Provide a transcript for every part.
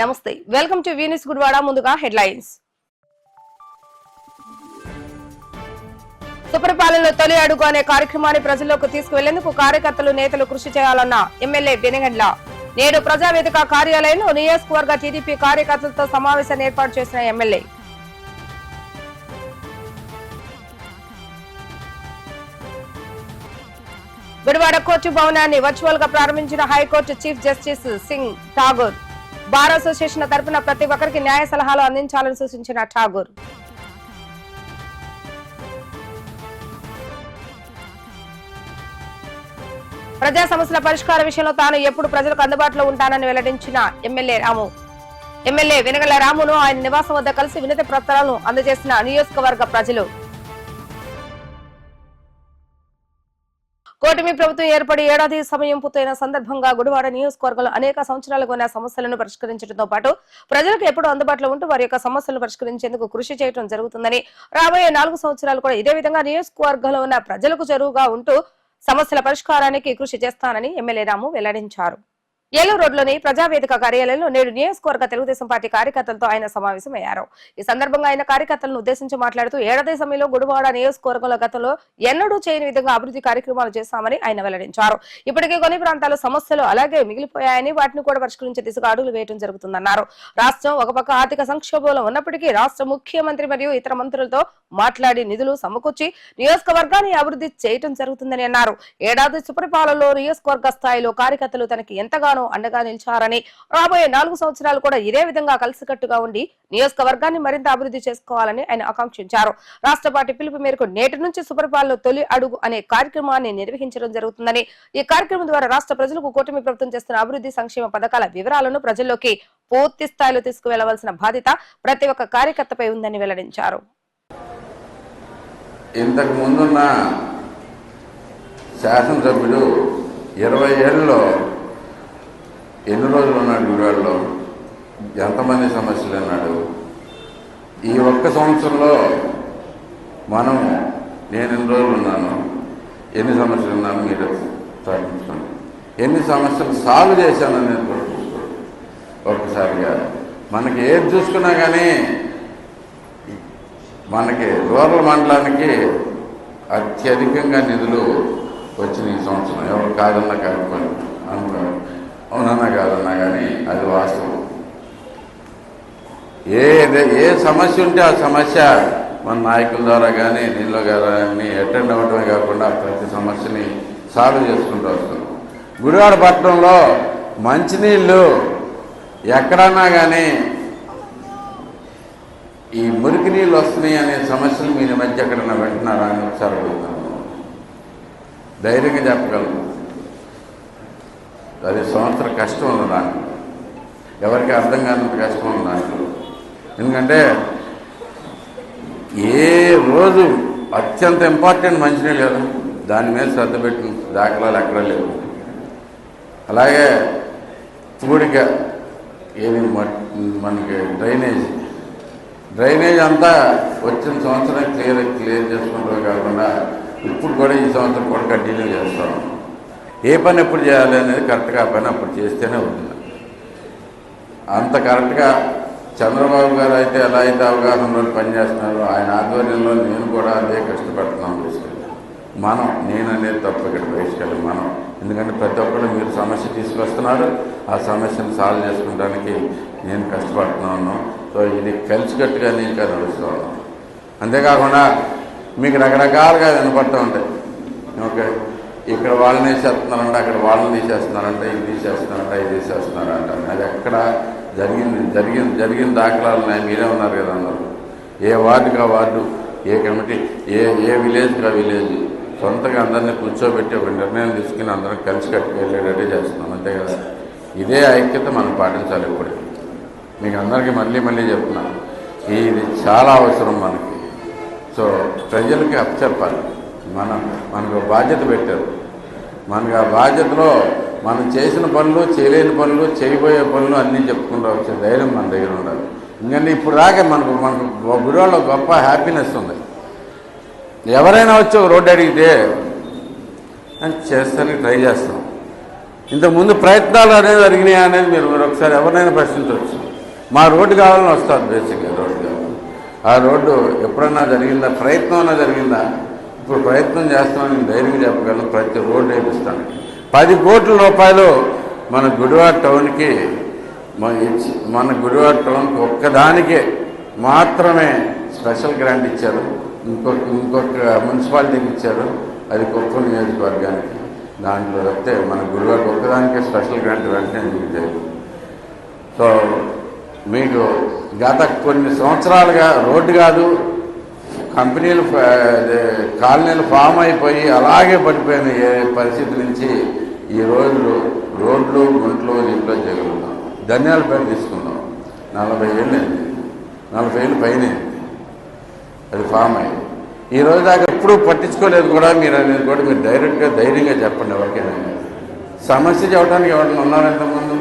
నమస్తే welcome to వీనిస్ Gudivada. ముందుగా headlines. సుపరిపాలనలో తొలి అడుగు అనే కార్యక్రమాన్ని ప్రజల్లోకి తీసుకువెళ్లేందుకు కార్యకర్తలు నేతలు కృషి చేయాలన్న ఎమ్మెల్యే వెనిగండ్ల. నేడు ప్రజావేదిక కార్యాలయంలో నియోజకవర్గ టీడీపీ కార్యకర్తలతో సమావేశాన్ని ఏర్పాటు చేసిన ఎమ్మెల్యే. గుడివాడ కోర్టు భవనాన్ని వర్చువల్ గా ప్రారంభించిన high court chief justice Singh Thakur. Bar association తరపున ప్రతి ఒక్కరికి న్యాయ సలహాలు అందించాలని సూచించిన ఠాగూర్. ప్రజా సమస్యల పరిష్కార విషయంలో తాను ఎప్పుడు ప్రజలకు అందుబాటులో ఉంటానని వెల్లడించిన ఎమ్మెల్యే రాము. ఎమ్మెల్యే వెనగల రామును ఆయన నివాసం వద్ద కలిసి వినతి పత్రాలను అందజేసిన నియోజకవర్గ ప్రజలు. కూటమి ప్రభుత్వం ఏర్పడి ఏడాది సమయం పూర్తయిన సందర్భంగా గుడివాడ నియోజకవర్గంలో అనేక సంవత్సరాలుగా ఉన్న సమస్యలను పరిష్కరించడంతో పాటు ప్రజలకు ఎప్పుడూ అందుబాటులో ఉంటూ వారి యొక్క సమస్యలను పరిష్కరించేందుకు కృషి చేయడం జరుగుతుందని, రాబోయే 4 సంవత్సరాలు కూడా ఇదే విధంగా నియోజకవర్గంలో ఉన్న ప్రజలకు చేరువగా ఉంటూ సమస్యల పరిష్కారానికి కృషి చేస్తానని ఎమ్మెల్యే రాము వెల్లడించారు. ఏలూరు రోడ్లోని ప్రజావేదిక కార్యాలయంలో నేడు నియోజకవర్గ తెలుగుదేశం పార్టీ కార్యకర్తలతో ఆయన సమావేశమయ్యారు. ఈ సందర్భంగా ఆయన కార్యకర్తలను ఉద్దేశించి మాట్లాడుతూ ఏడాది సమయంలో గుడివాడ నియోజకవర్గంలో గతంలో ఎన్నడూ చేయని విధంగా అభివృద్ధి కార్యక్రమాలు చేస్తామని ఆయన వెల్లడించారు. ఇప్పటికే కొన్ని ప్రాంతాల సమస్యలు అలాగే మిగిలిపోయాయని వాటిని కూడా పరిష్కరించే దిశగా అడుగులు వేయడం జరుగుతుందన్నారు. రాష్ట్రం ఒక పక్క ఆర్థిక సంక్షోభంలో ఉన్నప్పటికీ రాష్ట్ర ముఖ్యమంత్రి మరియు ఇతర మంత్రులతో మాట్లాడి నిధులు సమకూర్చి నియోజకవర్గాన్ని అభివృద్ధి చేయడం జరుగుతుందని అన్నారు. ఏడాది సుపరిపాలనలో నియోజకవర్గ స్థాయిలో కార్యకర్తలు తనకి ఎంతగానో అండగా నిలిచారని, రాబోయే 4 సంవత్సరాలు కూడా ఇదే విధంగా కలిసికట్టుగా ఉండి నియోజకవర్గాన్ని మరింత అభివృద్ధి చేసుకోవాలని ఆయన ఆకాంక్షించారు. రాష్ట్ర పార్టీ పిలుపు మేరకు నేటి నుంచి సుపరిపాలనలో తొలి అడుగు అనే కార్యక్రమాన్ని నిర్వహించడం జరుగుతుందని, ఈ కార్యక్రమం ద్వారా రాష్ట్ర ప్రజలకు కూటమి ప్రభుత్వం చేస్తున్న అభివృద్ధి సంక్షేమ పథకాల వివరాలను ప్రజల్లోకి పూర్తి స్థాయిలో తీసుకువెళ్లవలసిన బాధ్యత ప్రతి ఒక్క కార్యకర్తపై ఉందని వెల్లడించారు. ఇంతకు ముందున్న శాసనసభ్యుడు 20 ఏళ్ళలో ఎన్ని రోజులు ఉన్నాడు గుడివాడలో, ఎంతమంది సమస్యలు అన్నాడు. ఈ ఒక్క సంవత్సరంలో నేను ఎన్ని రోజులు ఉన్నాను, ఎన్ని సమస్యలు ఉన్నాను మీరు సాధించుకోండి, ఎన్ని సమస్యలు సాల్వ్ చేశాను అనేది కూడా చూసుకోండి. ఒక్కసారిగా మనకి ఏది చూసుకున్నా కానీ మనకి రూరల్ మండలానికి అత్యధికంగా నిధులు వచ్చిన ఈ సంవత్సరం. ఎవరు కాదన్నా కాకపోయినా అవునన్నా కాదన్నా కానీ అది వాస్తవం. ఏ సమస్య ఉంటే ఆ సమస్య మన నాయకుల ద్వారా కానీ నీళ్ళ కానీ అటెండ్ అవ్వడమే కాకుండా ప్రతి సమస్యని సాల్వ్ చేసుకుంటూ వస్తాం. గుడివాడ పట్టణంలో మంచినీళ్ళు ఎక్కడన్నా కానీ ఈ మురికి నీళ్ళు వస్తున్నాయి అనే సమస్యలు మీరు మధ్య ఎక్కడన్నా వింటున్నారా అని ఒకసారి అడుగుతాను. ధైర్యంగా చెప్పగలను. అది సంవత్సరం కష్టం ఉంది దాంట్లో, ఎవరికి అర్థం కానంత కష్టం ఉంది దాంట్లో. ఎందుకంటే ఏ రోజు అత్యంత ఇంపార్టెంట్ మంచినీళ్ళు కదా, దాని మీద శ్రద్ధ పెట్టిన దాఖలాలు ఎక్కడా లేవు. అలాగే పూడిక ఏది మనకి డ్రైనేజ్ అంతా వచ్చిన సంవత్సరం క్లియర్ చేసుకుంటూ కాకుండా ఇప్పుడు కూడా ఈ సంవత్సరం కూడా కంటిన్యూ చేస్తాం. ఏ పని ఎప్పుడు చేయాలి అనేది కరెక్ట్గా ఆ పని అప్పుడు చేస్తేనే ఉంటుంది. అంత కరెక్ట్గా చంద్రబాబు గారు అయితే ఎలా అయితే అవగాహనలో పనిచేస్తున్నారో ఆయన ఆధ్వర్యంలో నేను కూడా అదే కష్టపడుతున్నాను. నేను అనేది తప్ప ఇక్కడ బయటకెళ్ళి ఎందుకంటే ప్రతి ఒక్కరు మీరు సమస్య తీసుకొస్తున్నారు, ఆ సమస్యను సాల్వ్ చేసుకోవడానికి నేను కష్టపడుతున్నాను. సో ఇది కలిసికట్టుగా నేను నడుస్తూ ఉన్నాను. అంతేకాకుండా మీకు రకరకాలుగా వినపడుతూ ఉంటాయి. ఓకే, ఇక్కడ వాళ్ళని వేసేస్తున్నారంట, అక్కడ వాళ్ళని తీసేస్తున్నారంట, ఇది తీసేస్తున్నారంట, ఇది తీసేస్తున్నారంట. అది ఎక్కడ జరిగిన దాఖలాలు మీరే ఉన్నారు కదా అందరూ. ఏ వార్డుగా వార్డు, ఏ కమిటీ, ఏ విలేజ్గా విలేజ్ సొంతగా అందరినీ కూర్చోబెట్టి ఒక నిర్ణయం తీసుకుని అందరం కలిసికట్టుకు వెళ్ళేటట్టే చేస్తున్నాం. అంతే కదా. ఇదే ఐక్యత మనం పాటించాలి. ఇప్పుడు మీకు అందరికీ మళ్ళీ చెప్తున్నాను, ఇది చాలా అవసరం మనకి. సో ప్రజలకి అప్పచెప్పాలి. మనకు బాధ్యత పెట్టారు. మనకు ఆ బాధ్యతలో మనం చేసిన పనులు, చేయలేని పనులు, చేయబోయే పనులు అన్నీ చెప్పుకుంటూ వచ్చే ధైర్యం మన దగ్గర ఉండాలి. ఎందుకంటే ఇప్పుడు దాకా మనకు గుడివాడలో గొప్ప హ్యాపీనెస్ ఉంది. ఎవరైనా వచ్చి ఒక రోడ్డు అడిగితే చేస్తానికి ట్రై చేస్తాం. ఇంతకుముందు ప్రయత్నాలు అనేది జరిగినాయి అనేది మీరు ఒకసారి ఎవరినైనా ప్రశ్నించవచ్చు. మా రోడ్డు కావాలని వస్తారు బేసిక్గా రోడ్డు కావాలి. ఆ రోడ్డు ఎప్పుడన్నా జరిగిందా, ప్రయత్నం అన్నా జరిగిందా? ఇప్పుడు ప్రయత్నం చేస్తామని నేను ధైర్యంగా చెప్పగలను. ప్రతి రోడ్డు వేపిస్తాను. 10 కోట్ల రూపాయలు మన గుడివాడ టౌన్కి మన గుడివాడ టౌన్కి ఒక్కదానికే మాత్రమే స్పెషల్ గ్రాంట్ ఇచ్చారు. ఇంకొక మున్సిపాలిటీకి ఇచ్చారు, అది కొత్త నియోజకవర్గానికి. దాంట్లో వస్తే మన గుడివాడ ఒక్కదానికే స్పెషల్ గ్రాంట్ వెంటనే దిగుతాయి. సో మీకు గత కొన్ని సంవత్సరాలుగా రోడ్డు కాదు, కంపెనీలు కాలనీలు ఫామ్ అయిపోయి అలాగే పడిపోయిన పరిస్థితి నుంచి ఈ రోజు రోడ్లు గుంట్లు దీంట్లో చేయగలుగుతాం. ధన్యాల పేరు తీసుకుందాం, 40 ఏళ్ళు అయింది, 40 ఏళ్ళు పైన అది ఫామ్ అయ్యి. ఈ రోజు దాకా ఎప్పుడూ పట్టించుకోలేదు కూడా. మీరు అనేది కూడా మీరు డైరెక్ట్గా ధైర్యంగా చెప్పండి ఎవరికైనా. సమస్య చెప్పడానికి ఎవరైనా ఉన్నారు ఇంతకుముందు?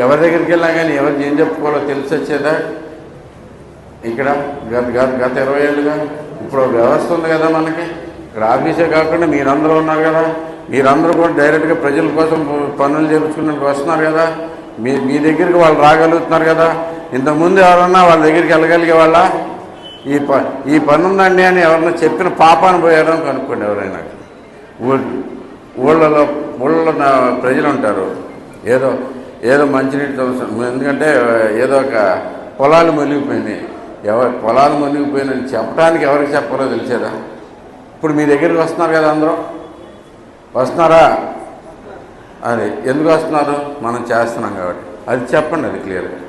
ఎవరి దగ్గరికి వెళ్ళినా కానీ ఎవరికి ఏం చెప్పుకోవాలో తెలిసి వచ్చేదా? ఇక్కడ గత 20 ఏళ్ళుగా ఇప్పుడు వ్యవస్థ ఉంది కదా మనకి. ఇక్కడ ఆఫీసే కాకుండా మీరందరూ ఉన్నారు కదా. మీరందరూ కూడా డైరెక్ట్గా ప్రజల కోసం పనులు చేయించుకున్నట్టు వస్తున్నారు కదా. మీ దగ్గరికి వాళ్ళు రాగలుగుతున్నారు కదా. ఇంతకుముందు ఎవరన్నా వాళ్ళ దగ్గరికి వెళ్ళగలిగే వాళ్ళ ఈ పని ఉందండి అని ఎవరన్నా చెప్పిన పాపాన్ని పోయారని కనుక్కోండి. ఎవరైనా ఊళ్ళలో ప్రజలు ఉంటారు, ఏదో మంచినీటి అవసరం, ఎందుకంటే ఏదో ఒక పొలాలు మునిగిపోయినాయి. పొలాలు మునిగిపోయినని చెప్పడానికి ఎవరికి చెప్పాలో తెలిసేదా? ఇప్పుడు మీ దగ్గరికి వస్తున్నారు కదా, అందరూ వస్తున్నారా? అది ఎందుకు వస్తున్నారు? మనం చేస్తున్నాం కాబట్టి. అది చెప్పండి, అది క్లియర్గా.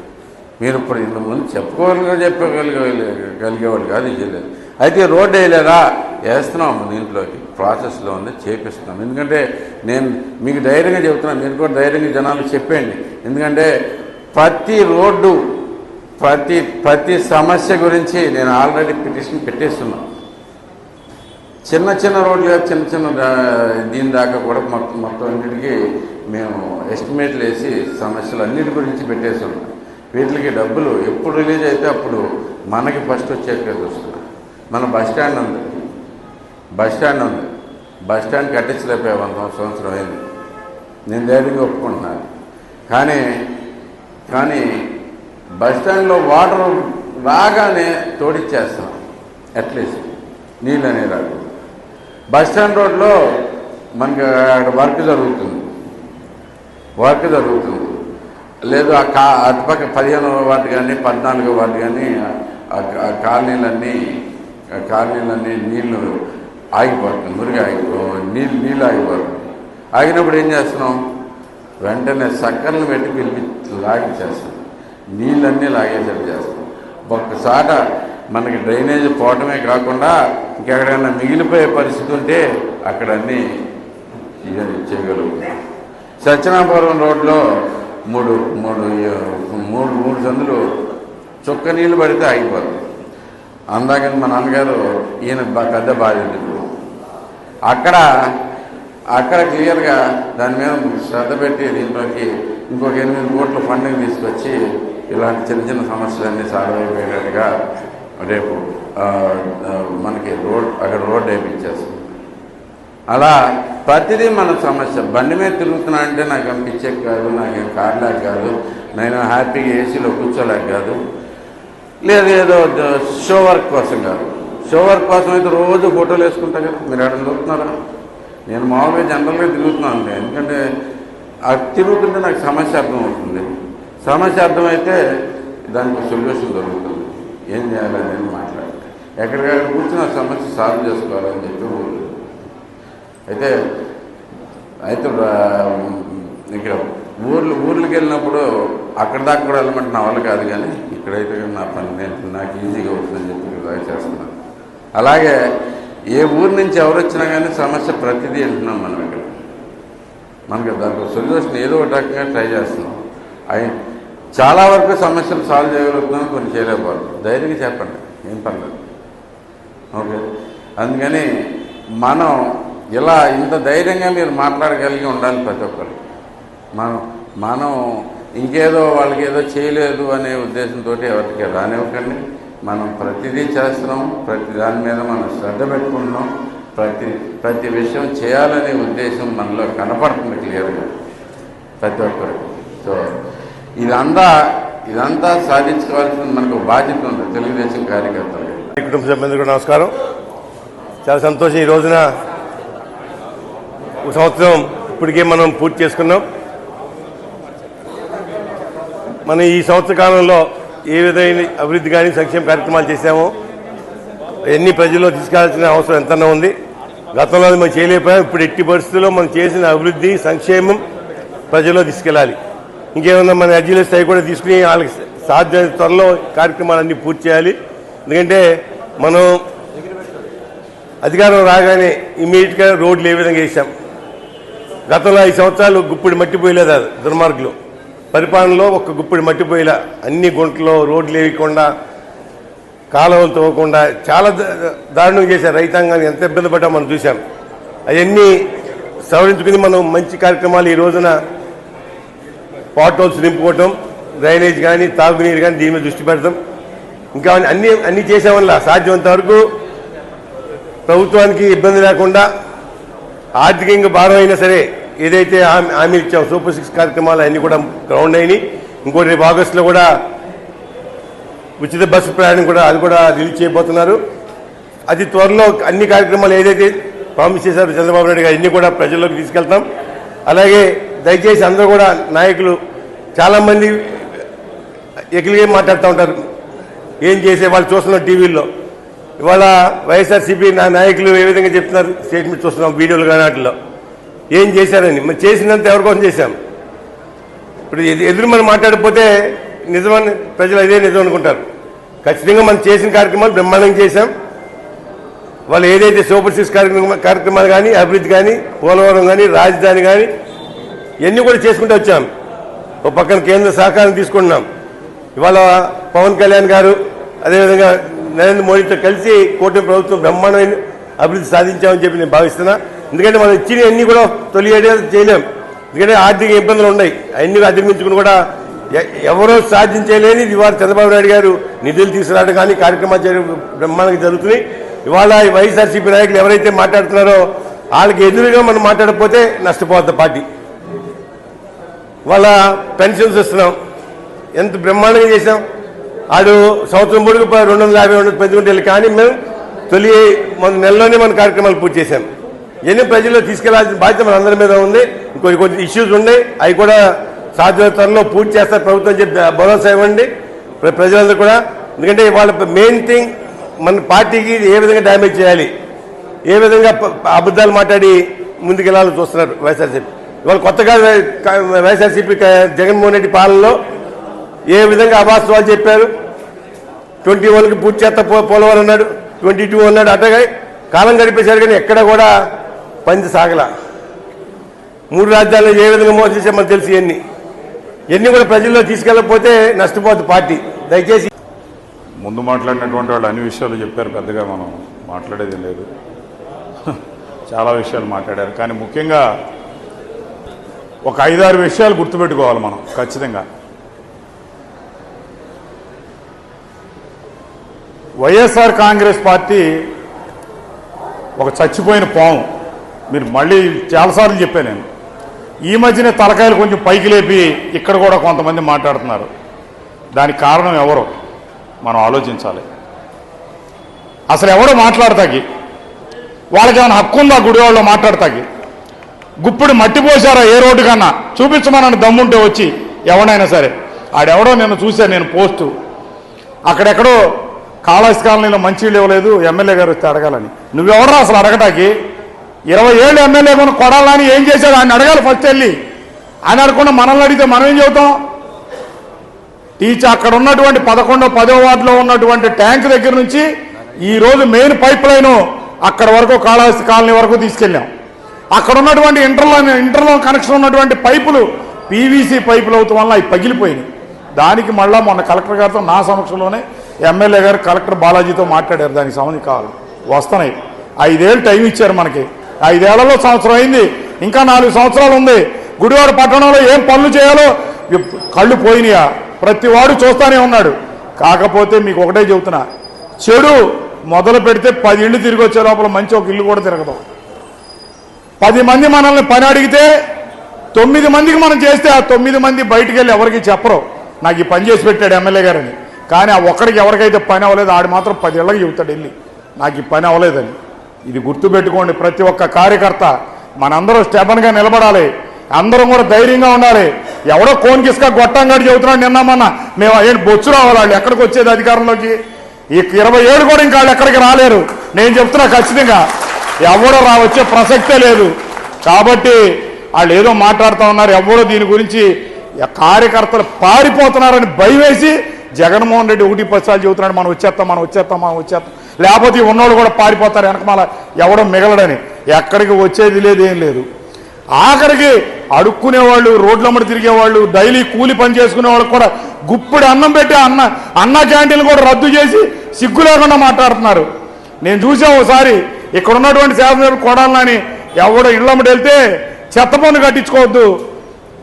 మీరు ఇప్పుడు ఇంతకుముందు చెప్పగలిగేవాళ్ళు కాదు, ఇవ్వలేదు. అయితే రోడ్డు వేయలేదా? వేస్తున్నాం, దీంట్లోకి ప్రాసెస్లో ఉంది, చేపిస్తున్నాం. ఎందుకంటే నేను మీకు ధైర్యంగా చెబుతున్నాను, మీరు కూడా ధైర్యంగా జనాలకు చెప్పండి. ఎందుకంటే ప్రతి రోడ్డు ప్రతి సమస్య గురించి నేను ఆల్రెడీ పిటిషన్ పెట్టేస్తున్నాను. చిన్న రోడ్లు, చిన్న దీని దాకా కూడా మొత్తం అన్నిటికీ మేము ఎస్టిమేట్లు వేసి సమస్యలు అన్నిటి గురించి పెట్టేస్తున్నాం. వీటికి డబ్బులు ఎప్పుడు రిలీజ్ అయితే అప్పుడు మనకి ఫస్ట్ వచ్చేది వస్తుంది. మన బస్ స్టాండ్ ఉంది, బస్ స్టాండ్ కట్టించలేకపోయా 100 సంవత్సరం అయింది. నేను ధైర్యంగా ఒప్పుకుంటున్నాను. కానీ బస్ స్టాండ్లో వాటర్ రాగానే తోడిచ్చేస్తాం, అట్లీస్ట్ నీళ్ళు అనే రాదు. బస్ స్టాండ్ రోడ్లో మనకి అక్కడ వర్క్ జరుగుతుంది, లేదు అటుపక్క 15వ వార్డు కానీ 14వ వార్డు కానీ ఆ కాలనీలన్నీ నీళ్లు ఆగిపోతుంది, నీళ్ళు ఆగిపోతుంది. ఆగినప్పుడు ఏం చేస్తున్నాం? వెంటనే సక్కర్లు పెట్టి లాగించేస్తాం, నీళ్ళన్నీ లాగేసేట్టు చేస్తాం. ఒక్కసాట మనకి డ్రైనేజ్ పోవటమే కాకుండా ఇంకెక్కడైనా మిగిలిపోయే పరిస్థితి ఉంటే అక్కడ అన్నీ చేయగలుగుతాం. సత్యనాపురం రోడ్లో మూడు సందులు చుక్క నీళ్ళు పడితే ఆగిపోతుంది. అందాకని మా నాన్నగారు ఈయన పెద్ద బాధ్యతలు అక్కడ క్లియర్గా దాని మీద శ్రద్ధ పెట్టి దీంట్లోకి ఇంకొక 8 కోట్ల ఫండింగ్ తీసుకొచ్చి ఇలాంటి చిన్న సమస్యలన్నీ సాల్వ్ అయిపోయేటట్టుగా రేపు మనకి అక్కడ రోడ్ వేయించేస్తాం. అలా ప్రతిదీ మన సమస్య. బండి మీద తిరుగుతున్నా అంటే నాకు అనిపించేది కాదు, నాకేం కార్లాగా కాదు, నేను హ్యాపీగా ఏసీలో కూర్చోలేక కాదు, లేదు ఏదో షో వర్క్ కోసం కాదు. షో వర్క్ కోసం అయితే రోజు ఫోటోలు వేసుకుంటా కదా. మీరు ఎక్కడ తిరుగుతున్నారా? నేను మామూలుగా జనరల్గా తిరుగుతున్నాను. ఎందుకంటే అది తిరుగుతుంటే నాకు సమస్య అర్థమవుతుంది. సమస్య అర్థమైతే దానికి సొల్యూషన్ దొరుకుతుంది. ఏం చేయాలని మాట్లాడాలి, ఎక్కడికక్కడ కూర్చుని ఆ సమస్య సాల్వ్ చేసుకోవాలని చెప్పి అయితే ఇక్కడ ఊర్లకి వెళ్ళినప్పుడు అక్కడ దాకా కూడా వెళ్ళమంటే నా వల్ల కాదు. కానీ ఇక్కడైతే నా పని నాకు ఈజీగా అవుతుందని చెప్పి ఇలా చేస్తున్నాను. అలాగే ఏ ఊరు నుంచి ఎవరు వచ్చినా కానీ సమస్య ప్రతిదీ అంటున్నాం మనం. ఇక్కడ మనకి దానికి సొల్యూషన్ ఏదో ఒక రకంగా ట్రై చేస్తున్నాం. చాలా వరకు సమస్యలు సాల్వ్ చేయగలుగుతున్నాం, కొన్ని చేయలేకపోతున్నాం. ధైర్యంగా చెప్పండి, ఏం పర్లేదు. ఓకే, అందుకని మనం ఇలా ఇంత ధైర్యంగా మీరు మాట్లాడగలిగి ఉండాలి ప్రతి ఒక్కరు. మనం ఇంకేదో వాళ్ళకి ఏదో చేయలేదు అనే ఉద్దేశంతో ఎవరికి రానివ్వకండి. మనం ప్రతిదీ చేస్తున్నాం, ప్రతి దాని మీద మనం శ్రద్ధ పెట్టుకుంటున్నాం. ప్రతి విషయం చేయాలనే ఉద్దేశం మనలో కనపడుతుంది క్లియర్గా ప్రతి ఒక్కరికి. సో ఇదంతా ఇదంతా సాధించుకోవాల్సిన మనకు బాధ్యత ఉంది తెలుగుదేశం కార్యకర్తలు. కుటుంబ సభ్యులకు నమస్కారం. చాలా సంతోషం. ఈ రోజున ఒక సంవత్సరం ఇప్పటికే మనం పూర్తి చేసుకున్నాం. మనం ఈ సంవత్సర కాలంలో ఏ విధమైన అభివృద్ధి కానీ సంక్షేమ కార్యక్రమాలు చేశామో అవన్నీ ప్రజల్లో తీసుకెళ్లాల్సిన అవసరం ఎంతైనా ఉంది. గతంలో మనం చేయలేకపోయాం. ఇప్పుడు ఎట్టి పరిస్థితుల్లో మనం చేసిన అభివృద్ధి సంక్షేమం ప్రజల్లో తీసుకెళ్ళాలి. ఇంకేమన్నా మన అర్జీలు స్థాయి కూడా తీసుకుని వాళ్ళకి సాధ్యమైన త్వరలో కార్యక్రమాలన్నీ పూర్తి చేయాలి. ఎందుకంటే మనం అధికారం రాగానే ఇమీడియట్గా రోడ్లు ఏ విధంగా వేసాం. గతంలో 5 సంవత్సరాలు గుప్పిడి మట్టిపోయలేదు దుర్మార్గులు పరిపాలనలో. ఒక్క గుప్పిడి మట్టిపోయేలా అన్ని గుంటలో రోడ్లు వేయకుండా కాలువలు తవ్వకుండా చాలా దారుణంగా చేశారు. రైతాంగాన్ని ఎంత ఇబ్బంది పడ్డా మనం చూసాం. అవన్నీ సవరించుకుని మనం మంచి కార్యక్రమాలు ఈ రోజున పాట్ హోల్స్ నింపుకోవటం, డ్రైనేజ్ కానీ తాగునీరు కానీ దీని మీద దృష్టి పెడతాం. ఇంకా అన్ని చేసే వల్ల సాధ్యమంత వరకు ప్రభుత్వానికి ఇబ్బంది లేకుండా ఆర్థికంగా భారం అయినా సరే ఏదైతే హామీ ఇచ్చాం సూపర్ 6 కార్యక్రమాలు అన్నీ కూడా గ్రౌండ్ అయినాయి. ఇంకోటి రేపు ఆగస్టులో కూడా ఉచిత బస్సు ప్రయాణం కూడా అది కూడా రిలీజ్ చేయబోతున్నారు. అది త్వరలో అన్ని కార్యక్రమాలు ఏదైతే ప్రామిస్ చేశారో చంద్రబాబు నాయుడు గారు అన్నీ కూడా ప్రజల్లోకి తీసుకెళ్తాం. అలాగే దయచేసి అందరూ కూడా నాయకులు చాలామంది ఎకిలిగా మాట్లాడుతూ ఉంటారు. ఏం చేసే వాళ్ళు చూస్తున్నాం టీవీల్లో. ఇవాళ వైఎస్ఆర్సీపీ నాయకులు ఏ విధంగా చెప్తున్నారు స్టేట్మెంట్ చూస్తున్నాం వీడియోలు కానీ వాటిలో ఏం చేశారని. మనం చేసినంత ఎవరికోసం చేశాం. ఇప్పుడు ఎదురు మనం మాట్లాడకపోతే నిజమని ప్రజలు అదే నిజం అనుకుంటారు. ఖచ్చితంగా మనం చేసిన కార్యక్రమాలు బ్రహ్మాండంగా చేశాం. వాళ్ళు ఏదైతే సూపర్ 6 కార్యక్రమాలు కానీ అభివృద్ధి కానీ పోలవరం కానీ రాజధాని కానీ ఇవన్నీ కూడా చేసుకుంటూ వచ్చాం. ఒక పక్కన కేంద్ర సహకారం తీసుకుంటున్నాం. ఇవాళ పవన్ కళ్యాణ్ గారు అదేవిధంగా నరేంద్ర మోడీతో కలిసి కూటమి ప్రభుత్వం బ్రహ్మాండమైన అభివృద్ధి సాధించామని చెప్పి నేను భావిస్తున్నా. ఎందుకంటే మనం ఇచ్చినవన్నీ కూడా తొలి ఏడాది చేయలేం. ఎందుకంటే ఆర్థిక ఇబ్బందులు ఉన్నాయి. అవన్నీ అధిగమించుకుని కూడా ఎవరో సాధించలేని ఇవాళ చంద్రబాబు నాయుడు గారు నిధులు తీసుకురావడం కానీ కార్యక్రమాలు బ్రహ్మాండంగా జరుగుతున్నాయి. ఇవాళ వైఎస్ఆర్సీపీ నాయకులు ఎవరైతే మాట్లాడుతున్నారో వాళ్ళకి ఎదురుగా మనం మాట్లాడకపోతే నష్టపోద్ది పార్టీ. వాళ్ళ పెన్షన్స్ ఇస్తున్నాం, ఎంత బ్రహ్మాండంగా చేసాం. ఆడు సంవత్సరం పొడుగు 250 పెంచుకుంటే కానీ మేము తొలి నెలలోనే మన కార్యక్రమాలు పూర్తి చేశాం. ఎన్ని ప్రజల్లో తీసుకెళ్లాల్సిన బాధ్యత మన అందరి మీద ఉంది. కొన్ని ఇష్యూస్ ఉన్నాయి, అవి కూడా సాధ్యతలో పూర్తి చేస్తారు ప్రభుత్వం చెప్పి భరోసా ఇవ్వండి ప్రజలందరూ కూడా. ఎందుకంటే వాళ్ళ మెయిన్ థింగ్ మన పార్టీకి ఏ విధంగా డ్యామేజ్ చేయాలి, ఏ విధంగా అబద్ధాలు మాట్లాడి ముందుకెళ్లాలని చూస్తున్నారు వైఎస్ఆర్సీపీ. ఇవాళ కొత్తగా వైఎస్ఆర్సీపీ జగన్మోహన్ రెడ్డి పాలనలో ఏ విధంగా అవాస్తవాలు చెప్పారు. 21కి పూర్తి చేస్తా పోలవరం అన్నాడు, 22 అన్నాడు. అట్టగా కాలం గడిపేశారు కానీ ఎక్కడ కూడా పని సాగల. 3 రాజ్యాల్లో ఏ విధంగా మోసం చేసే మనకు తెలిసి ఎన్ని కూడా ప్రజల్లో తీసుకెళ్ళకపోతే నష్టపోతుంది పార్టీ. దయచేసి ముందు మాట్లాడినటువంటి వాళ్ళు అన్ని విషయాలు చెప్పారు. పెద్దగా మనం మాట్లాడేది లేదు, చాలా విషయాలు మాట్లాడారు. కానీ ముఖ్యంగా ఒక 5-6 విషయాలు గుర్తుపెట్టుకోవాలి మనం ఖచ్చితంగా. వైఎస్ఆర్ కాంగ్రెస్ పార్టీ ఒక చచ్చిపోయిన పాము. మీరు మళ్ళీ చాలాసార్లు చెప్పాను నేను. ఈ మధ్యనే తలకాయలు కొంచెం పైకి లేపి ఇక్కడ కూడా కొంతమంది మాట్లాడుతున్నారు. దానికి కారణం ఎవరో మనం ఆలోచించాలి. అసలు ఎవడో మాట్లాడతాకి వాళ్ళకి ఏమైనా హక్కు ఉందా? గుడివాళ్ళలో మాట్లాడతాకి గుప్పుడు మట్టి పోసారా ఏ రోడ్డు కన్నా చూపించమని దమ్ముంటే వచ్చి ఎవడైనా సరే. ఆడెవడో నేను చూశాను, నేను పోస్టు అక్కడెక్కడో కాళాస్ కాలనీలో మంచినీళ్ళు ఇవ్వలేదు, ఎమ్మెల్యే గారు వచ్చి అడగాలని. నువ్వెవడరా అసలు అడగటానికి? 20 ఏళ్ళు ఎమ్మెల్యే కొను కొడాలని ఏం చేశాడు ఆయన అడగాలి ఫస్ట్ వెళ్ళి. ఆయన అడగకుండా మనల్ని అడిగితే మనం ఏం చెబుతాం? అక్కడ ఉన్నటువంటి 11వ 10వ వార్డులో ఉన్నటువంటి ట్యాంక్ దగ్గర నుంచి ఈ రోజు మెయిన్ పైప్ లైన్ అక్కడ వరకు కాళాస్తి కాలనీ వరకు తీసుకెళ్ళాం. అక్కడ ఉన్నటువంటి ఇంటర్లో కనెక్షన్ ఉన్నటువంటి పైపులు పీవీసీ పైపులు అవుతాం వల్ల అవి పగిలిపోయినాయి. దానికి మళ్ళీ మొన్న కలెక్టర్ గారితో నా సమక్షంలోనే ఎమ్మెల్యే గారు కలెక్టర్ బాలాజీతో మాట్లాడారు. దానికి సంబంధించి కావాలి వస్తున్నాయి. 5 ఏళ్ళు టైం ఇచ్చారు మనకి. 5 ఏళ్లలో సంవత్సరం అయింది, ఇంకా 4 సంవత్సరాలు ఉంది. గుడివాడ పట్టణంలో ఏం పనులు చేయాలో కళ్ళు పోయినాయా? ప్రతి వాడు చూస్తానే ఉన్నాడు. కాకపోతే మీకు ఒకటే చెబుతున్నా, చెడు మొదలు పెడితే 10 ఇళ్ళు తిరిగి వచ్చే లోపల మంచి ఒక ఇల్లు కూడా తిరగదు. 10 మంది మనల్ని పని అడిగితే 9 మందికి మనం చేస్తే ఆ 9 మంది బయటికి వెళ్ళి ఎవరికి చెప్పరు. నాకు ఈ పని చేసి పెట్టాడు ఎమ్మెల్యే గారని. కానీ ఆ ఒక్కడికి ఎవరికైతే పని అవ్వలేదు ఆడు మాత్రం 10 ఏళ్ళకి చెబుతాడు వెళ్ళి నాకు ఈ పని అవ్వలేదని. ఇది గుర్తుపెట్టుకోండి, ప్రతి ఒక్క కార్యకర్త మనందరూ స్టెబన్గా నిలబడాలి, అందరం కూడా ధైర్యంగా ఉండాలి. ఎవడో కోన్కిస్కా గొట్టంగాడు చెబుతున్నాడు నిన్నమన్నా మేము ఏంటి బొచ్చు రావాలి, వాళ్ళు ఎక్కడికి వచ్చేది అధికారంలోకి? ఈ 27 కూడా ఇంకా వాళ్ళు ఎక్కడికి రాలేరు. నేను చెప్తున్నా ఖచ్చితంగా ఎవడో వచ్చే ప్రసక్తే లేదు. కాబట్టి వాళ్ళు ఏదో మాట్లాడుతూ ఉన్నారు, ఎవడో దీని గురించి కార్యకర్తలు పారిపోతున్నారని భయం వేసి జగన్మోహన్ రెడ్డి 1-10 సార్లు చెబుతున్నాడు మనం వచ్చేస్తాం, లేకపోతే ఉన్నోళ్ళు కూడా పారిపోతారు వెనకమాల ఎవడో మిగలడని. ఎక్కడికి వచ్చేది లేదు, ఏం లేదు. ఆఖరికి అడుక్కునేవాళ్ళు, రోడ్లమ్మడి తిరిగేవాళ్ళు, డైలీ కూలి పని చేసుకునే వాళ్ళు కూడా గుప్పుడు అన్నం పెట్టి అన్న క్యాంటీన్లు కూడా రద్దు చేసి సిగ్గు లేకుండా మాట్లాడుతున్నారు. నేను చూసాం ఒకసారి ఇక్కడ ఉన్నటువంటి శాసనసభ్యులు కొడాలని ఎవడో ఇళ్ళమ్మడి వెళ్తే చెత్త పన్ను కట్టించుకోవద్దు,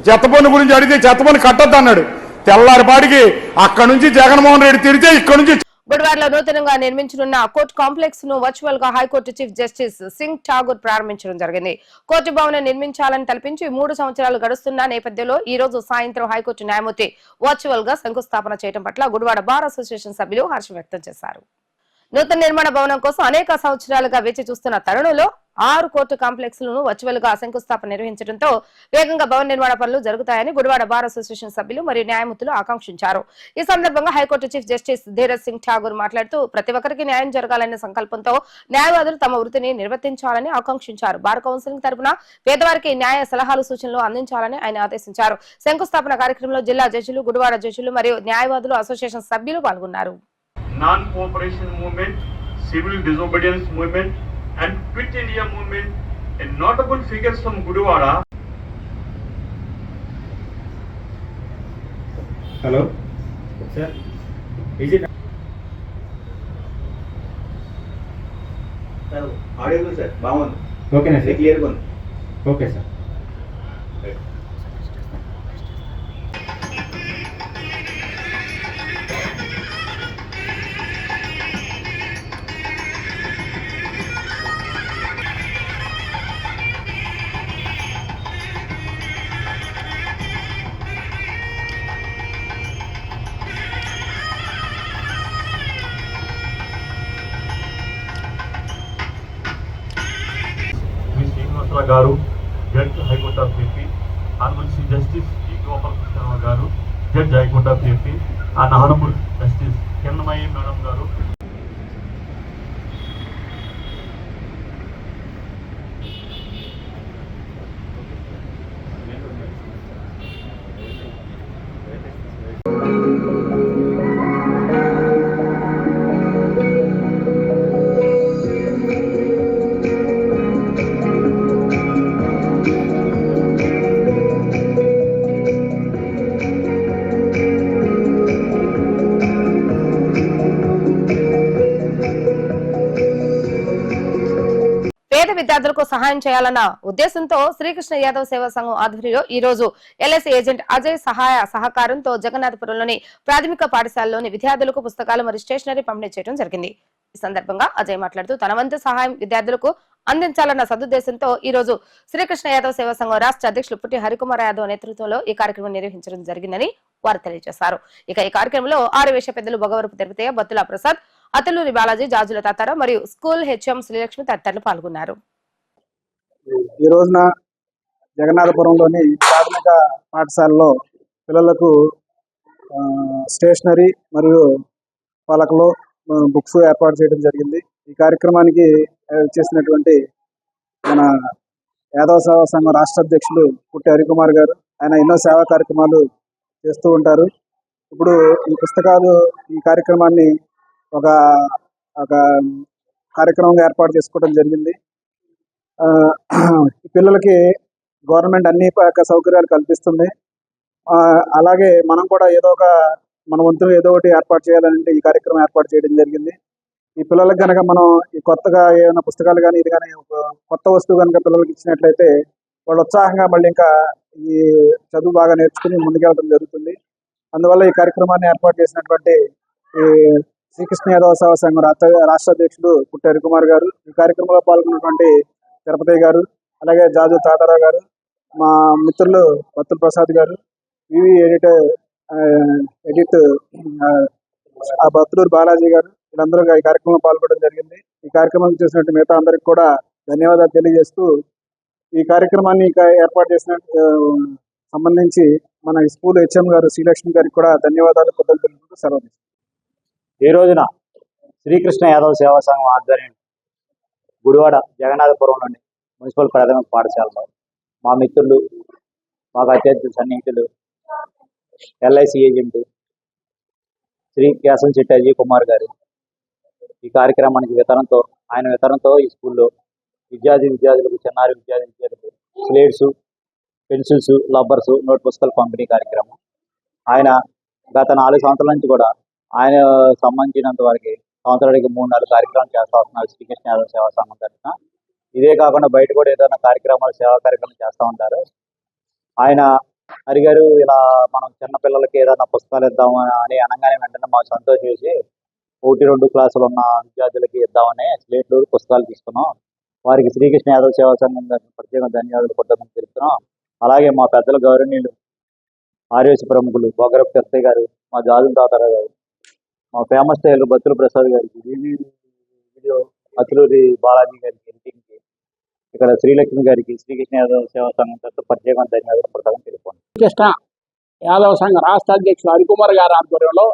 చెత్త పన్ను గురించి అడిగితే చెత్త పన్ను కట్టొద్దు అన్నాడు. తెల్లారిపాటికి అక్కడి నుంచి జగన్మోహన్ రెడ్డి తిరిగితే ఇక్కడ నుంచి గుడివాడలో నూతనంగా నిర్మించనున్న కోర్టు కాంప్లెక్స్ ను వర్చువల్ గా high court chief justice Singh Thakur ప్రారంభించడం జరిగింది. కోర్టు భవనం నిర్మించాలని తలపించి 3 సంవత్సరాలు గడుస్తున్న నేపథ్యంలో ఈ రోజు సాయంత్రం హైకోర్టు న్యాయమూర్తి వర్చువల్ గా శంకుస్థాపన చేయడం పట్ల గుడివాడ బార్ అసోసియేషన్ సభ్యులు హర్షం వ్యక్తం చేశారు. నూతన నిర్మాణ భవనం కోసం అనేక సంవత్సరాలుగా వేచి చూస్తున్న తరుణంలో 6 కోర్టు కాంప్లెక్స్ లను వర్చువల్ గా శంకుస్థాపన నిర్వహించడంతో వేగంగా భవన నిర్మాణ పనులు జరుగుతాయని గుడివాడ బార్ అసోసియేషన్ సభ్యులు మరియు న్యాయమూర్తులు ఆకాంక్షించారు. ఈ సందర్భంగా high court chief justice Dhiraj Singh Thakur మాట్లాడుతూ ప్రతి ఒక్కరికి న్యాయం జరగాలనే సంకల్పంతో న్యాయవాదులు తమ వృత్తిని నిర్వర్తించాలని ఆకాంక్షించారు. బార్ కౌన్సిల్ తరపున పేదవారికి న్యాయ సలహాలు సూచనలు అందించాలని ఆయన ఆదేశించారు. శంకుస్థాపన కార్యక్రమంలో జిల్లా జడ్జిలు, గుడివాడ జడ్జిలు మరియు న్యాయవాదులు అసోసియేషన్ సభ్యులు పాల్గొన్నారు. Non-cooperation movement, civil disobedience movement, and Quit India movement, and notable figures from Gudivada. Hello, sir. Is it? Sir, audible sir. Bhavan. Okay, sir. Clear one. Okay, sir. గారు, judge high court of AP, honourable chief justice T Gopalakrishna గారు, judge high court of AP, and honourable justice Kiranmayi madam గారు, పేద విద్యార్థులకు సహాయం చేయాలన్న ఉద్దేశంతో శ్రీకృష్ణ యాదవ్ సేవా సంఘం ఆధ్వర్యంలో ఈ రోజు ఎల్ఐసి ఏజెంట్ అజయ్ సహకారంతో జగన్నాథపురంలోని ప్రాథమిక పాఠశాలలోని విద్యార్థులకు పుస్తకాలు మరియు స్టేషనరీ పంపిణీ చేయడం జరిగింది. ఈ సందర్భంగా అజయ్ మాట్లాడుతూ తన వంతు సహాయం విద్యార్థులకు అందించాలన్న సదుద్దేశంతో ఈ రోజు శ్రీకృష్ణ యాదవ్ సేవా సంఘం రాష్ట్ర అధ్యక్షులు పుట్టి హరికుమార్ యాదవ్ నేతృత్వంలో ఈ కార్యక్రమం నిర్వహించడం జరిగిందని వారు తెలియజేశారు. ఇక ఈ కార్యక్రమంలో ఆర్యవేశ పెద్దలు బొగవరపు తిరుపతయ్య, బత్తుల ప్రసాద్, అతులూరి బాలాజీ, జాజుల తాతారావు మరియు స్కూల్ హెచ్ఎం శ్రీలక్ష్మి తదితరులు పాల్గొన్నారు. ఈ రోజున జగన్నాథపురంలోని ప్రాథమిక పాఠశాలలో పిల్లలకు స్టేషనరీ మరియు పలకలు, బుక్స్ ఏర్పాటు చేయడం జరిగింది. ఈ కార్యక్రమానికి చేసినటువంటి మన యాదవ సేవా సంఘం రాష్ట్ర అధ్యక్షులు పుట్టి హరికుమార్ గారు, ఆయన ఎన్నో సేవా కార్యక్రమాలు చేస్తూ ఉంటారు. ఇప్పుడు ఈ పుస్తకాలు ఈ కార్యక్రమాన్ని ఒక కార్యక్రమంగా ఏర్పాటు చేసుకోవడం జరిగింది. పిల్లలకి గవర్నమెంట్ అన్ని సౌకర్యాలు కల్పిస్తుంది. అలాగే మనం కూడా మన వంతు ఏదో ఒకటి ఏర్పాటు చేయాలంటే ఈ కార్యక్రమం ఏర్పాటు చేయడం జరిగింది. ఈ పిల్లలకు కనుక మనం ఈ కొత్తగా ఏమైనా పుస్తకాలు కానీ ఇది కానీ కొత్త వస్తువు కనుక పిల్లలకి ఇచ్చినట్లయితే వాళ్ళు ఉత్సాహంగా మళ్ళీ ఇంకా ఈ చదువు బాగా నేర్చుకుని ముందుకెళ్ళడం జరుగుతుంది. అందువల్ల ఈ కార్యక్రమాన్ని ఏర్పాటు చేసినటువంటి ఈ శ్రీకృష్ణ యాదవ సేవా సంఘం రాష్ట్ర అధ్యక్షుడు పుట్టి హరికుమార్ గారు, ఈ కార్యక్రమంలో పాల్గొన్నటువంటి తిరుపతయ్య గారు, అలాగే జాజు తాతారావు గారు, మా మిత్రులు బత్తుల ప్రసాద్ గారు, వివి ఎడిటర్ ఎడిట్ ఆ బత్తులూరు బాలాజీ గారు వీళ్ళందరూ ఈ కార్యక్రమంలో పాల్గొనడం జరిగింది. ఈ కార్యక్రమం చేసినట్టు మిగతా అందరికి కూడా ధన్యవాదాలు తెలియజేస్తూ ఈ కార్యక్రమాన్ని ఇంకా ఏర్పాటు చేసిన సంబంధించి మన స్కూల్ హెచ్ఎం గారు శ్రీలక్ష్మి గారికి కూడా ధన్యవాదాలు కృతజ్ఞతలు సెలవు. ఈ రోజున శ్రీకృష్ణ యాదవ్ సేవా సంఘం ఆధ్వర్యం గుడివాడ జగన్నాథపురంలోని మున్సిపల్ ప్రాథమిక పాఠశాలలో మా మిత్రులు, మాకు అత్యంత సన్నిహితులు, ఎల్ఐసి ఏజెంట్ శ్రీ కేశం శెట్టి అజయ్ కుమార్ గారు ఈ కార్యక్రమానికి ఆయన వితరణతో ఈ స్కూల్లో విద్యార్థులకు, చిన్నారి విద్యార్థులకు స్లేట్స్, పెన్సిల్స్, రబ్బర్స్, నోట్ పుస్తకాల పంపిణీ కార్యక్రమం. ఆయన గత 4 సంవత్సరాల నుంచి కూడా ఆయన సంబంధించినంత వరకు సంవత్సరానికి 3-4 కార్యక్రమాలు చేస్తూ ఉంటున్నారు శ్రీకృష్ణ యాదవ్ సేవా సంఘం తరఫున. ఇదే కాకుండా బయట కూడా ఏదైనా కార్యక్రమాలు, సేవా కార్యక్రమాలు చేస్తూ ఉంటారు. ఆయన హరిగారు ఇలా మనం చిన్నపిల్లలకి ఏదైనా పుస్తకాలు ఇద్దాము అని అనగానే వెంటనే మాకు సంతోషం చేసి 1-2 క్లాసులు ఉన్న విద్యార్థులకి ఇద్దామని స్లేట్లు, పుస్తకాలు తీసుకున్నాం. వారికి శ్రీకృష్ణ యాదవ్ సేవా సంఘం ప్రత్యేక ధన్యవాదాలు కృతజ్ఞతలు తెలుపుతున్నాం. అలాగే మా పెద్దల గౌరవనీయులు ఆర్యవేశ ప్రముఖులు బొగరపు కర్తయ్య గారు, మా జాజుల తాతారావు గారు, మా ఫేమస్ టైలర్ బత్తుల ప్రసాద్ గారికి, వీడియో అతులూరి బాలాజీ గారికి, ఎడిటింగ్కి, ఇక్కడ శ్రీలక్ష్మి గారికి శ్రీకృష్ణ యాదవ్ సేవా సంఘం తరఫున ప్రత్యేక ధన్యవాదాలు కృతజ్ఞతలు తెలుపుకోండి. శ్రీకృష్ణ యాదవ్ సంఘ రాష్ట్ర అధ్యక్షులు హరికుమార్ గారి ఆధ్వర్యంలో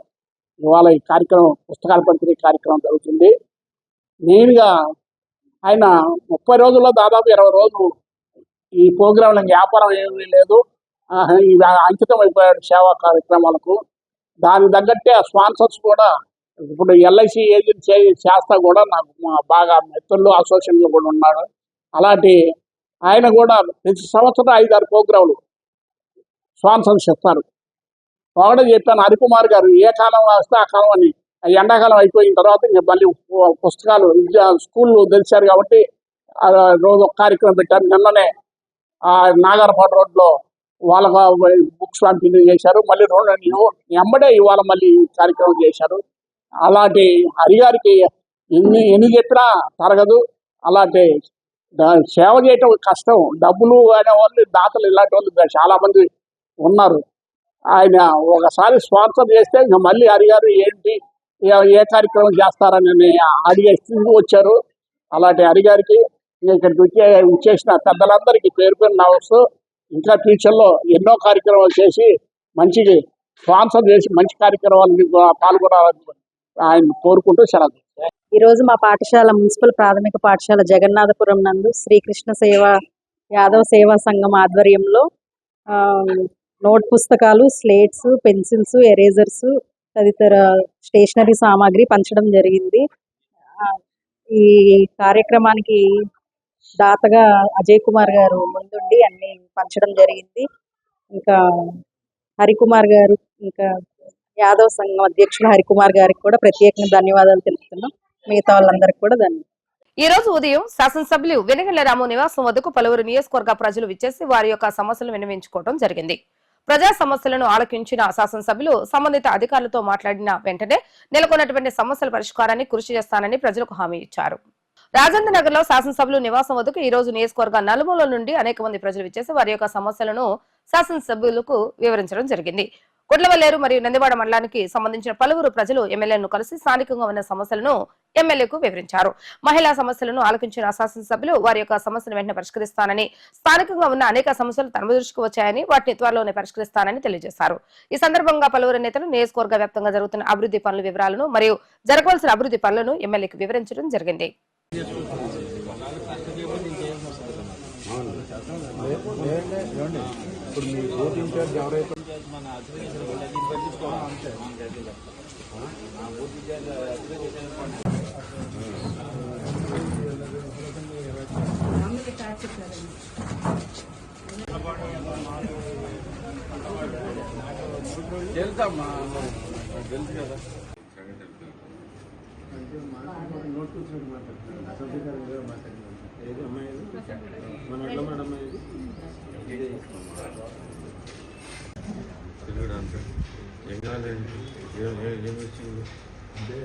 ఇవాళ ఈ కార్యక్రమం, పుస్తకాల పంపిణీ కార్యక్రమం జరుగుతుంది. మెయిన్గా ఆయన 30 రోజుల్లో దాదాపు 20 రోజులు ఈ ప్రోగ్రాంలో వ్యాపారం ఏమీ లేదు, ఇది అంకితం అయిపోయాడు సేవా కార్యక్రమాలకు. దానికి తగ్గట్టే ఆ స్పాన్సర్స్ కూడా ఇప్పుడు ఎల్ఐసి ఏజెంట్ చేస్తా కూడా నాకు బాగా మిత్రులు, అసోసియేషన్లు కూడా ఉన్నాడు. అలాంటి ఆయన కూడా ప్రతి సంవత్సరం 5-6 ప్రోగ్రాంలు స్పాన్సర్స్ ఇస్తారు. ఒకటే చెప్పాను, హరికుమార్ గారు ఏ కాలం వస్తే ఆ కాలం అని, ఎండాకాలం అయిపోయిన తర్వాత ఇంకా మళ్ళీ పుస్తకాలు స్కూళ్ళు తెలిసారు కాబట్టి రోజు ఒక కార్యక్రమం పెట్టారు. నిన్ననే నాగారపాట రోడ్లో వాళ్ళ బుక్స్ పంపిణీ చేశారు. మళ్ళీ ఎంబడే ఇవాళ మళ్ళీ కార్యక్రమం చేశారు. అలాంటి హరిగారికి ఎన్ని చెప్పినా తరగదు. అలాంటి సేవ చేయటం కష్టం. డబ్బులు అనే వాళ్ళు, దాతలు ఇలాంటి వాళ్ళు చాలా మంది ఉన్నారు. ఆయన ఒకసారి స్పాన్సర్ చేస్తే ఇంకా మళ్ళీ హరిగారు ఏంటి, ఏ కార్యక్రమం చేస్తారని అడిగే స్థితికి వచ్చారు. అలాంటి హరిగారికి ఇక్కడికి వచ్చేసిన పెద్దలందరికీ పేరు పేరు నమస్తూ. ఇంకా ఫ్యూచర్లో ఎన్నో కార్యక్రమాలు చేసి మంచి స్పాన్సర్ చేసి మంచి కార్యక్రమాలు పాల్గొనాలని ఆయన కోరుకుంటూ సెలవు. ఈరోజు మా పాఠశాల మున్సిపల్ ప్రాథమిక పాఠశాల జగన్నాథపురం నందు శ్రీకృష్ణ యాదవ్ సేవా సంఘం ఆధ్వర్యంలో నోట్ పుస్తకాలు, స్లేట్స్, పెన్సిల్స్, ఎరేజర్స్ తదితర స్టేషనరీ సామాగ్రి పంచడం జరిగింది. ఈ కార్యక్రమానికి దాతగా అజయ్ కుమార్ గారు ముందుండి అన్ని పంచడం జరిగింది. ఇంకా హరికుమార్ గారు, ఇంకా యాదవ్ సంఘం అధ్యక్షులు హరికుమార్ గారికి కూడా ప్రత్యేకంగా ధన్యవాదాలు తెలుపుతున్నాం. మిగతా వాళ్ళందరికీ కూడా ధన్యవాదాలు. ఈ రోజు ఉదయం శాసనసభ్యులు వెనగళ్ల రాము నివాసం వద్దకు పలువురు నియోజకవర్గ ప్రజలు విచ్చేసి వారి యొక్క సమస్యలను విన్నవించుకోవడం జరిగింది. ప్రజా సమస్యలను ఆలకించిన శాసనసభ్యులు సంబంధిత అధికారులతో మాట్లాడిన వెంటనే నెలకొన్నటువంటి సమస్యల పరిష్కారాన్ని కృషి చేస్తానని ప్రజలకు హామీ ఇచ్చారు. రాజేంద్ర నగర్ లో శాసనసభ్యులు నివాసం వద్దకు ఈ రోజు నియోజకవర్గ నలుమూలల నుండి అనేక మంది ప్రజలు విచ్చేసి వారి యొక్క సమస్యలను శాసనసభ్యులకు వివరించడం జరిగింది. కొట్లవల్లేరు మరియు నందివాడ మండలానికి సంబంధించిన పలువురు ప్రజలు ఎమ్మెల్యేను కలిసి స్థానికంగా ఉన్న సమస్యలను ఎమ్మెల్యేకు వివరించారు. మహిళా సమస్యలను ఆలకించిన శాసనసభ్యులు వారి యొక్క సమస్యను వెంటనే పరిష్కరిస్తానని, స్థానికంగా ఉన్న అనేక సమస్యలు తమ దృష్టికి వచ్చాయని వాటిని త్వరలోనే పరిష్కరిస్తానని తెలియజేశారు. ఈ సందర్భంగా పలువురు నేతలు నియోజకవర్గ వ్యాప్తంగా జరుగుతున్న అభివృద్ధి పనుల వివరాలను మరియు జరగవలసిన అభివృద్ధి పనులను ఎమ్మెల్యేకు వివరించడం జరిగింది. తెలుసమ్మా, తెలుసు కదా. ఏం కాలేదు, ఏం వచ్చింది అంటే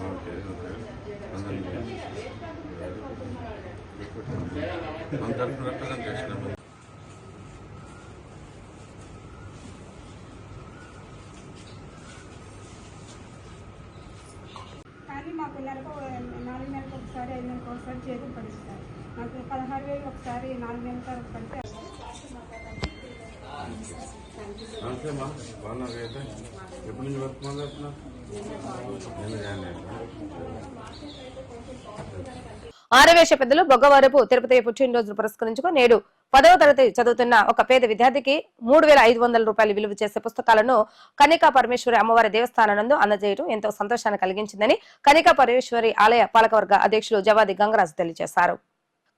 ఓకే మన తరఫున రిప్రజెంటేషన్ కానీ మాకు 4 నెలలకు ఒకసారి 5 నెలలకు ఒకసారి చేతులు పడిస్తారు. మాకు 16,000 ఒకసారి 4 నెలలకు పడితే నమస్తేమ్మా, బాగున్నారు అయితే? ఎప్పటి నుంచి వర్క్ మొదలెడుతున్నారు? నేను జాయిన్ అయ్యాను. ఆరవేశ పెద్దలు బొగ్గవరపు తిరుపతి పుట్టినరోజు పురస్కరించుకుని నేడు 10వ తరగతి చదువుతున్న ఒక పేద విద్యార్థికి 3,500 రూపాయలు విలువ చేసే పుస్తకాలను కనికా పరమేశ్వరి అమ్మవారి దేవస్థానం నందు అందజేయడం ఎంతో సంతోషాన్ని కలిగించిందని కనికా పరమేశ్వరి ఆలయ పాలకవర్గ అధ్యక్షులు జవాది గంగరాజు తెలియజేశారు.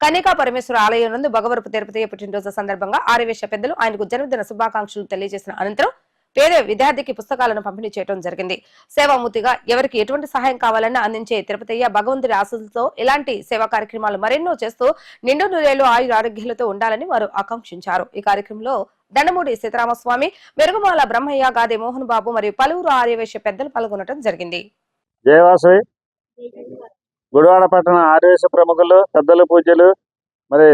కనికా పరమేశ్వర ఆలయం నందు బొగ్గవరపు తిరుపతి పుట్టినరోజు సందర్భంగా ఆరవేశ పెద్దలు ఆయనకు జన్మదిన శుభాకాంక్షలు తెలియజేసిన అనంతరం పేద విద్యార్థికి పుస్తకాలను పంపిణీ చేయడం జరిగింది. సేవామూర్తిగా ఎవరికి ఎటువంటి సహాయం కావాలన్నా అందించే తిరుపతయ్య భగవంతుడి ఆశలతో ఇలాంటి సేవా కార్యక్రమాలు మరెన్నో చేస్తూ నిండు నూరేళ్లు ఆరోగ్యాలతో ఉండాలని వారు ఆకాంక్షించారు. ఈ కార్యక్రమంలో దండమూడి సీతారామస్వామి, మెరుగుమాల బ్రహ్మయ్య, గాదే మోహన్ బాబు మరియు పలువురు ఆర్యవేశ పెద్దలు పాల్గొనడం జరిగింది. జయవాసవి గుడివాడ పట్టణ ఆర్యవేశ ప్రముఖులు, పెద్దలు, పూజ్యులు మరి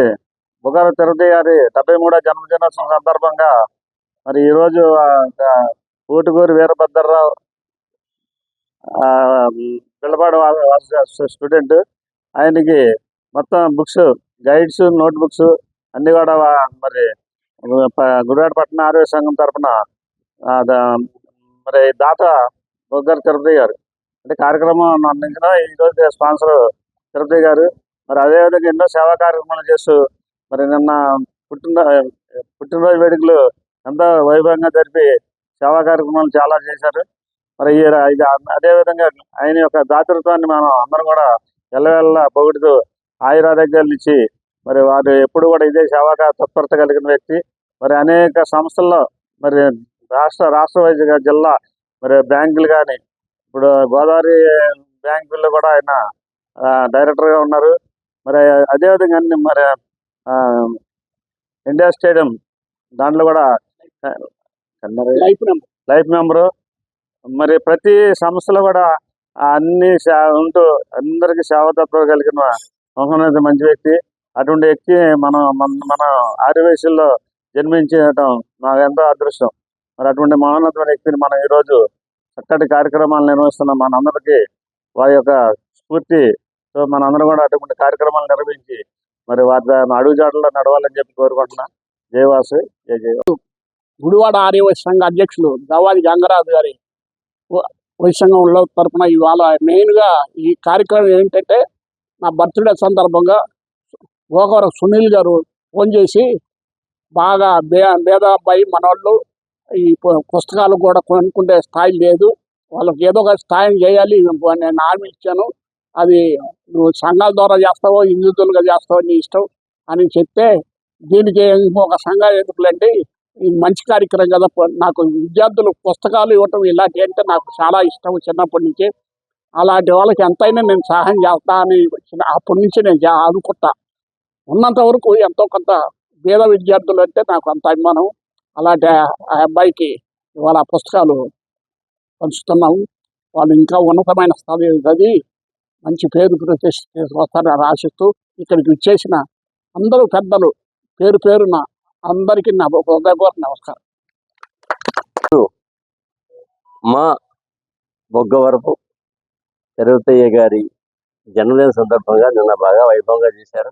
బొగ్గర తిరుపతి గారి 73వ జన్మదినోత్సవం సందర్భంగా మరి ఈరోజు ఊటుకూరి వీరభద్రరావు పిల్లపాడు స్టూడెంట్, ఆయనకి మొత్తం బుక్స్, గైడ్స్, నోట్ బుక్స్ అన్ని కూడా మరి గుడివాడ పట్టణ ఆర్యవేశ సంఘం తరఫున మరి దాత బొగ్గర తిరుపతి గారు అంటే కార్యక్రమం అందించిన ఈరోజు స్పాన్సర్ తిరుపతి గారు. మరి అదేవిధంగా ఎన్నో సేవా కార్యక్రమాలు చేస్తూ మరి నిన్న పుట్టినరోజు వేడుకలు ఎంతో వైభవంగా జరిపి సేవా కార్యక్రమాలు చాలా చేశారు. మరి అదేవిధంగా ఆయన యొక్క దాతృత్వాన్ని మనం అందరం కూడా ఎల్లవెల్లా పొగుడుతూ ఆయురారోగ్యాలు ఇచ్చి మరి వారు ఎప్పుడు కూడా ఇదే సేవా తత్పరత కలిగిన వ్యక్తి. మరి అనేక సంస్థల్లో మరి రాష్ట్ర వైద్య జిల్లా మరి బ్యాంకులు కానీ, ఇప్పుడు గోదావరి బ్యాంకుల్లో కూడా ఆయన డైరెక్టర్గా ఉన్నారు. మరి అదేవిధంగా మరి ఇండియా స్టేడియం దాంట్లో కూడా లైఫ్ మెంబరు. మరి ప్రతి సంస్థలో కూడా అన్ని ఉంటూ అందరికీ సేవతత్వం కలిగిన మంచి వ్యక్తి. అటువంటి వ్యక్తి మన ఆర్యవేశంలో జన్మించడం నాకు ఎంతో అదృష్టం. మరి అటువంటి మహోన్నతమైన వ్యక్తిని మనం ఈరోజు చక్కటి కార్యక్రమాలు నిర్వహిస్తున్నాం. మనందరికీ వారి యొక్క స్ఫూర్తితో మనందరం కూడా అటువంటి కార్యక్రమాలు నిర్వహించి మరి వారి అడుగుజాడల్లో నడవాలని చెప్పి కోరుకుంటున్నా. జయవాసు, జయ జయ. గుడివాడ ఆర్యవేశ సంఘ అధ్యక్షులు జవాది గంగరాజు గారి వైశ్య సంఘంలో తరఫున ఇవాళ మెయిన్గా ఈ కార్యక్రమం ఏంటంటే, నా బర్త్డే సందర్భంగా గోకవర సునీల్ గారు ఫోన్ చేసి బాగా పేద అబ్బాయి మనవాళ్ళు ఈ పుస్తకాలు కూడా కొనుక్కుంటే స్థాయి లేదు, వాళ్ళకి ఏదో ఒక స్థాయం చేయాలి, నేను హామీ ఇచ్చాను, అది నువ్వు సంఘాల ద్వారా చేస్తావో ఇండివిజువల్గా చేస్తావో నీ ఇష్టం అని చెప్తే, దీనికి ఇంకొక సంఘం ఎందుకులండి, ఇది మంచి కార్యక్రమం కదా, నాకు విద్యార్థులు పుస్తకాలు ఇవ్వటం ఇలాంటివి అంటే నాకు చాలా ఇష్టం చిన్నప్పటి నుంచి, అలాంటి వాళ్ళకి ఎంతైనా నేను సహాయం చేస్తా అని అప్పటి నుంచి నేను అనుకుంటా. ఉన్నంత వరకు ఎంతో కొంత పేద విద్యార్థులు అంటే నాకు అంత అభిమానం. అలాంటి ఆ అబ్బాయికి ఇవాళ పుస్తకాలు పంచుతున్నాము. వాళ్ళు ఇంకా ఉన్నతమైన స్థాయి చదివి మంచి పేరు ప్రతిష్ట తీసుకొస్తారని ఆశిస్తూ ఇక్కడికి వచ్చేసిన అందరూ పెద్దలు పేరు పేరున అందరికీ నా హృదయపూర్వక నమస్కారం. మా బొగ్గవరపు తిరుపతయ్య గారి జన్మదిన సందర్భంగా నిన్న బాగా వైభవంగా చేశారు.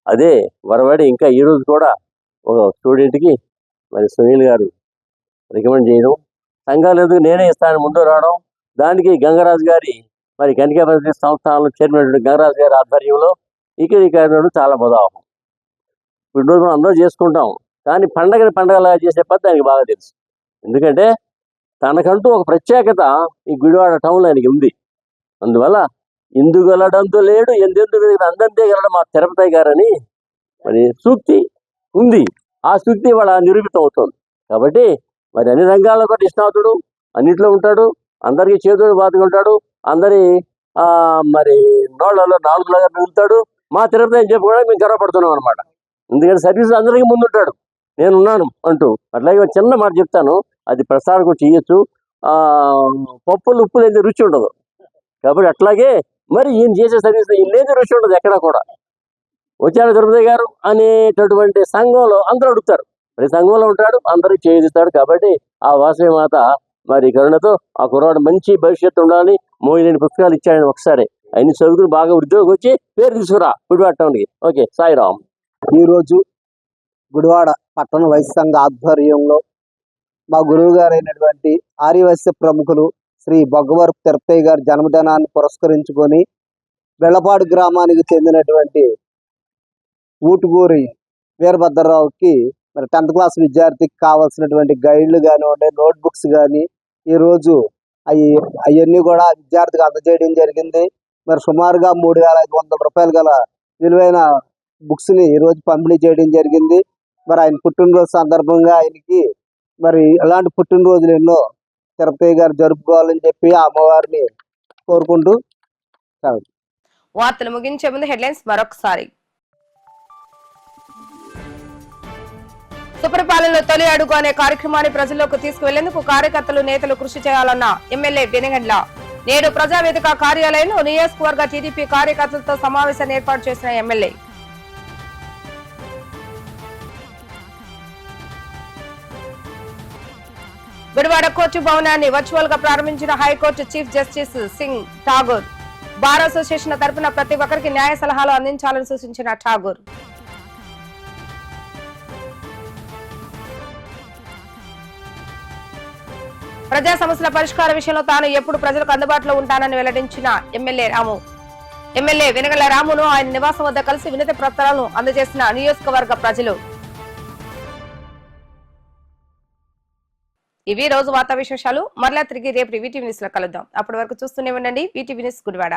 అదే వరవడి ఇంకా ఈరోజు కూడా ఒక స్టూడెంట్కి మరి సునీల్ గారు రికమెండ్ చేయడం, సంఘాలు ఎందుకు నేనే ఇస్తాను ముందు రావడం, దానికి గంగరాజు గారి మరి కనికా పరిస్థితి సంస్థానంలో చైర్మన్ గంగరాజు గారి ఆధ్వర్యంలో ఈ కార్యక్రమం చాలా మొదలవడం. ఇప్పుడు మనం అందరూ చేసుకుంటాం, కానీ పండగలాగా చేసే పద్ధతి ఆయనకి బాగా తెలుసు. ఎందుకంటే తనకంటూ ఒక ప్రత్యేకత ఈ గుడివాడ టౌన్లో ఆయనకి ఉంది. అందువల్ల ఇందుగలడంతో లేడు ఎందెందుకు అందంతే గలడం మా తిరుపతయ్య గారని మరి సూక్తి ఉంది. ఆ సూక్తి వాళ్ళ నిరూపితం అవుతుంది. కాబట్టి మరి అన్ని రంగాల్లో కూడా నిష్ణాతుడు, అన్నింటిలో ఉంటాడు, అందరికీ చేతుడు బాతుగా ఉంటాడు, అందరి మరి నోళ్లలో నాలుగులాగా మిగులుతాడు. మా తిరుపతి అని చెప్పుకోవడానికి మేము గర్వపడుతున్నాం అనమాట. ఎందుకంటే సర్వీస్ అందరికీ ముందుంటాడు, నేనున్నాను అంటూ. అట్లాగే ఒక చిన్న మాట చెప్తాను, అది ప్రసారం కూడా చేయొచ్చు. పప్పులు ఉప్పు లేని రుచి ఉండదు. కాబట్టి అట్లాగే మరి ఈయన చేసే సర్వీస్ లేని రుచి ఉండదు ఎక్కడా కూడా. వచ్చాడు తిరుపతి గారు అనేటటువంటి సంఘంలో అందరూ అడుగుతారు. ప్రతి సంఘంలో ఉంటాడు, అందరికి చేయిస్తాడు. కాబట్టి ఆ వాసవి మాత మరి కరుణతో ఆ కుర్రాడు మంచి భవిష్యత్తు ఉండాలని మోయిలేని పుస్తకాలు ఇచ్చాడని ఒకసారి అన్ని చదువుకుని బాగా ఉద్యోగం వచ్చి పేరు తీసుకురా గుడివాడ టౌన్కి. ఓకే, సాయిరామ్. ఈరోజు గుడివాడ పట్టణ వైశ్య సంఘ ఆధ్వర్యంలో మా గురువు గారైనటువంటి ఆర్యవైశ్య ప్రముఖులు శ్రీ బొగ్గవరపు తిరుపతి గారి జన్మదినాన్ని పురస్కరించుకొని వెళ్లపాడు గ్రామానికి చెందినటువంటి ఊటుగూరి వీరభద్రరావుకి మరి 10th క్లాస్ విద్యార్థికి కావాల్సినటువంటి గైడ్లు కానివ్వండి, నోట్బుక్స్ కానీ ఈరోజు అవన్నీ కూడా విద్యార్థికి అందజేయడం జరిగింది. మరి సుమారుగా 3,500 రూపాయలు గల విలువైన బుక్స్ని ఈరోజు పంపిణీ చేయడం జరిగింది. మరి ఆయన పుట్టినరోజు సందర్భంగా ఆయనకి మరి ఇలాంటి పుట్టినరోజులు ఎన్నో తిరుపతి గారు జరుపుకోవాలని చెప్పి ఆ అమ్మవారిని కోరుకుంటూ వార్తలు ముగించే ముందు హెడ్లైన్స్ మరొకసారి. సుపరిపాలనలో తొలి అడుగు అనే కార్యక్రమాన్ని ప్రజల్లోకి తీసుకువెళ్లేందుకు కార్యకర్తలు, నేతలు కృషి చేయాలన్న ఎమ్మెల్యే వెనిగండ్ల. నేడు ప్రజావేదిక కార్యాలయంలో నియోజకవర్గ టీడీపీ కార్యకర్తలతో సమావేశాన్ని ఏర్పాటు చేసిన ఎమ్మెల్యే. గుడివాడ కోర్టు భవనాన్ని వర్చువల్ గా ప్రారంభించిన high court chief justice Singh Thakur. Bar association తరపున ప్రతి ఒక్కరికి న్యాయ సలహాలు అందించాలని సూచించిన ఠాగూర్. ప్రజా సమస్యల పరిష్కార విషయంలో తాను ఎప్పుడు ప్రజలకు అందుబాటులో ఉంటానని వెల్లడించిన ఎమ్మెల్యే రాము. ఎమ్మెల్యే వెనగల రామును ఆయన నివాసం వద్ద కలిసి వినతి పత్రాలను అందజేసిన నియోజకవర్గ ప్రజలు. ఇవి రోజు వార్తా విశేషాలు. మరలా తిరిగి రేపు వీటీవీ న్యూస్ లో కలుద్దాం. అప్పటి వరకు చూస్తూనే ఉండండి వీటీవీ న్యూస్ గుడివాడ.